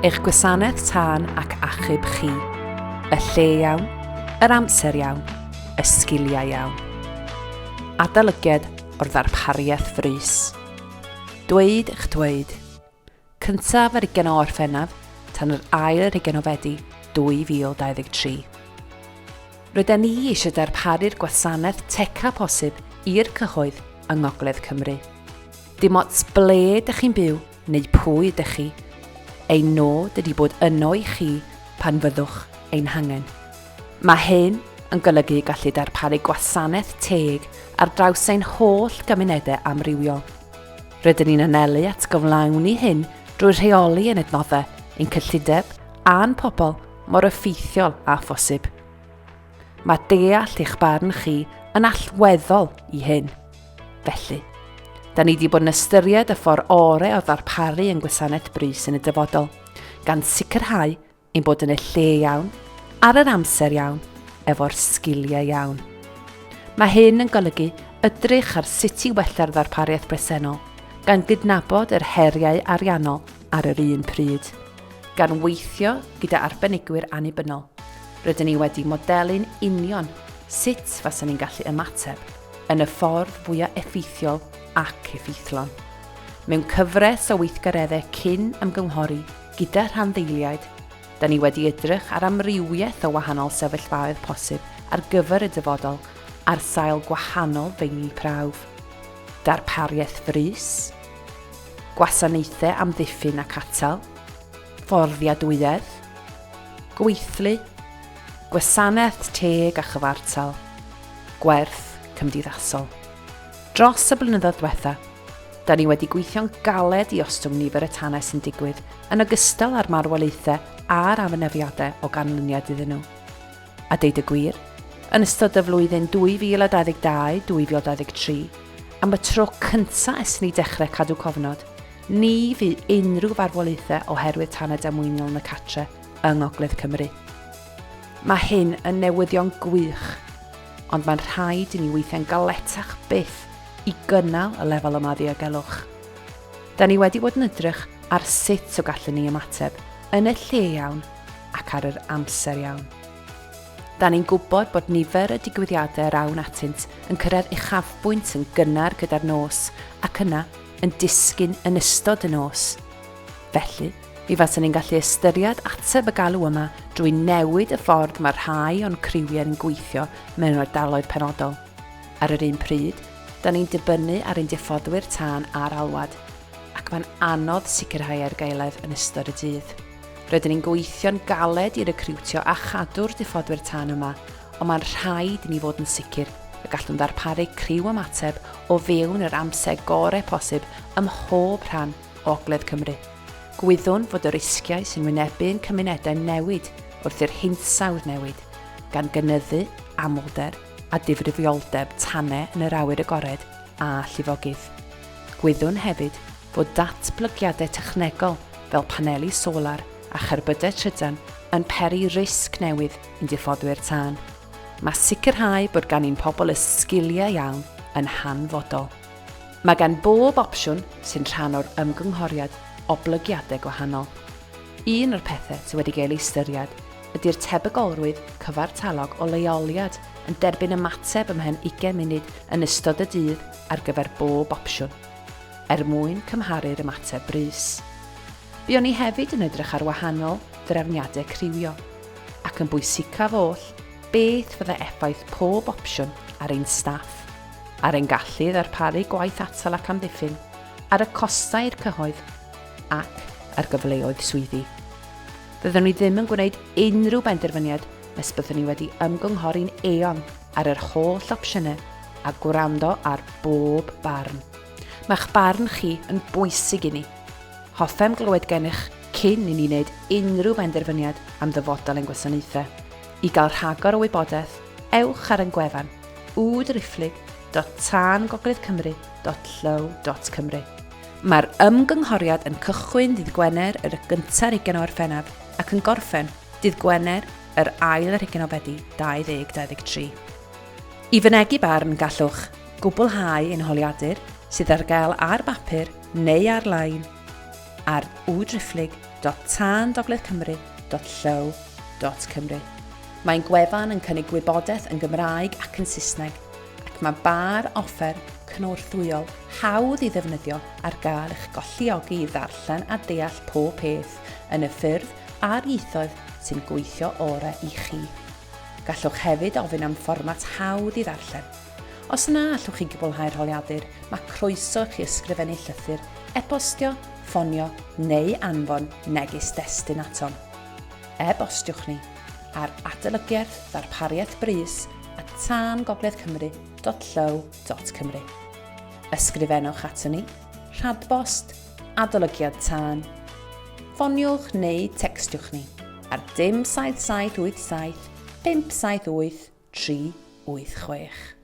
Eich gwasanaeth tân ac achub chi, y lle iawn, yr amser iawn, y sgiliau iawn. Adolygiad o'r Darpariaeth Brys. Dweud eich dweud. Cyntaf ar 20 o Orffennaf, tan yr ail ar 20 o Fedi 2023. Rydyn ni eisiau darparu'r gwasanaeth teca posib i'r cyhoedd yng Ngogledd Cymru. Dim ots ble ydych chi'n byw neu pwy ydych chi, ein nod ydy bod yno i chi pan fyddwch ein hangen. Mae hyn yn golygu gallu darparu gwasanaeth teg ar draws ein holl gymunedau amrywiol. Rydyn ni'n anelu at gyflawni hyn drwy rheoli yn adnoddau ein cyllideb a'n pobl mor effeithiol a phosib. Mae deall eich barn chi yn allweddol i hyn. Felly, da ni wedi bod yn ystyried y ffordd orau o ddarparu yn gwasanaeth brys yn y dyfodol, gan sicrhau ein bod yn y lle iawn, ar yr amser iawn, efo'r sgiliau iawn. Mae hyn yn golygu edrych ar sut i wella'r ddarpariaeth bresennol, gan gydnabod yr heriau ariannol ar yr un pryd. Gan weithio gyda arbenigwyr annibynnol, rydyn ni wedi modelu'n union sut faswn ni'n gallu ymateb yn y ffordd fwyaf effeithiol ac effeithlon. Mewn cyfres o weithgareddau cyn ymgynghori gyda rhanddeiliaid, da ni wedi edrych ar amrywiaeth o wahanol sefyllfaoedd posib ar gyfer y dyfodol ar sail gwahanol feini prawf. Darpariaeth frys, gwasanaethau amddiffyn ac atal, fforddiadwyedd, gweithlu, gwasanaeth teg a chyfartal, gwerth cymdeithasol. Dros y blynyddoedd diwetha, da ni wedi gweithio'n galed i ostwng nifer y tanau sy'n digwydd yn ogystal â'r marwolaethau a'r afynefiadau o ganlyniad iddyn nhw. A deud y gwir, yn ystod y flwyddyn 2022-2023, am y tro cyntaf ys ni dechrau cadw cofnod, ni fydd unrhyw farwolaethau oherwydd tanau damweiniol yn y cartre yng Ngogledd Cymru. Mae hyn yn newyddion gwych, ond mae'n rhaid i ni weithio'n galetach byth i gynnal y lefel yma ddiogelwch. Da ni wedi bod yn edrych ar sut o gallwn ni ymateb yn y lle iawn ac ar yr amser iawn. Da ni'n gwybod bod nifer y digwyddiadau rawn atynt yn cyrraedd uchafbwynt yn gynnar gyda'r nos ac yna yn disgyn yn ystod y nos. Felly, mi faswn ni'n gallu ystyried ateb y galw yma drwy newid y ffordd mae rhai o'n criwiau yn gweithio mewn ardaloedd penodol. Ar yr un pryd, da ni'n dibynnu ar ein diffoddwyr tân a'r alwad, ac mae'n anodd sicrhau ar gaeledd yn ystod y dydd. Rydyn ni'n gweithio'n galed i recriwtio a chadw'r diffoddwyr tân yma, ond mae'n rhaid i ni fod yn sicr y gallwn ddarparu criw ymateb o fewn yr amser gorau posib ym mhob rhan o Ogledd Cymru. Gwyddwn fod y risgiau sy'n wynebu'n cymunedau newid wrth i'r hinsawdd newid, gan gynyddu amlder a difrifioldeb tanau yn yr awyr agored a llifogydd. Gwyddwn hefyd fod datblygiadau technegol fel paneli solar a cherbydau trydan yn peri risg newydd yn diffoddwyr tân. Mae sicrhau bod gan ein pobl y sgiliau iawn yn hanfodol. Mae gan bob opsiwn sy'n rhan o'r ymgynghoriad oblygiadau gwahanol. Un o'r pethau sydd wedi cael ei ystyried ydy'r tebygolrwydd cyfartalog o leoliad yn derbyn ymateb ymhen 20 munud yn ystod y dydd ar gyfer bob opsiwn, mwyn cymharu'r ymateb brys. Buon ni hefyd yn edrych ar wahanol drefniadau criwio, ac yn bwysicaf oll beth fydde effaith pob opsiwn ar ein staff, ar ein gallu ddarparu gwaith atal ac amddiffyn, ar y costau i'r cyhoedd, ac ar gyfleoedd swyddi. Byddwn ni ddim yn gwneud unrhyw benderfyniad nes byddwn ni wedi ymgynghori'n eon ar yr holl opsiynau a gwrando ar bob barn. Mae'ch barn chi yn bwysig i ni. Hoffem glywed gennych cyn i ni wneud unrhyw benderfyniad am ddyfodol ein gwasanaethau. I gael rhagor o wybodaeth, ewch ar ein gwefan www.tangogleddcymru.llyw.cymru. Mae'r ymgynghoriad yn cychwyn dydd Gwener yr 20 o Orffennaf ac yn gorffen dydd Gwener yr ail ar 20 o Fedi 2023. I fynegu barn gallwch gwblhau ein holiadur sydd ar gael ar bapur neu ar-lein ar www.tangogleddcymru.llyw.cymru. www.tandogleddcymru.llaw.cymru. Mae'n gwefan yn cynnig gwybodaeth yn Gymraeg ac yn Saesneg, ac mae bar offer cnorthwyol hawdd i ddefnyddio ar gael eich golluogi i ddarllen a deall pob peth yn y ffyrdd a'r ieithoedd sy'n gweithio orau i chi. Gallwch hefyd ofyn am fformat hawdd i ddarllen. Os yna allwch chi gwblhau'r holiadur, mae croeso chi ysgrifennu llythyr, e-bostio, ffonio neu anfon neges destun atom. E-bostiwch ni ar Adolygiad Darpariaeth Brys @tangogleddcymru.llaw.cymru. Ysgrifennwch ato ni, rhadbost, Adolygiad Tân. Ffoniwch neu textiwch ni ar 07787 578 386.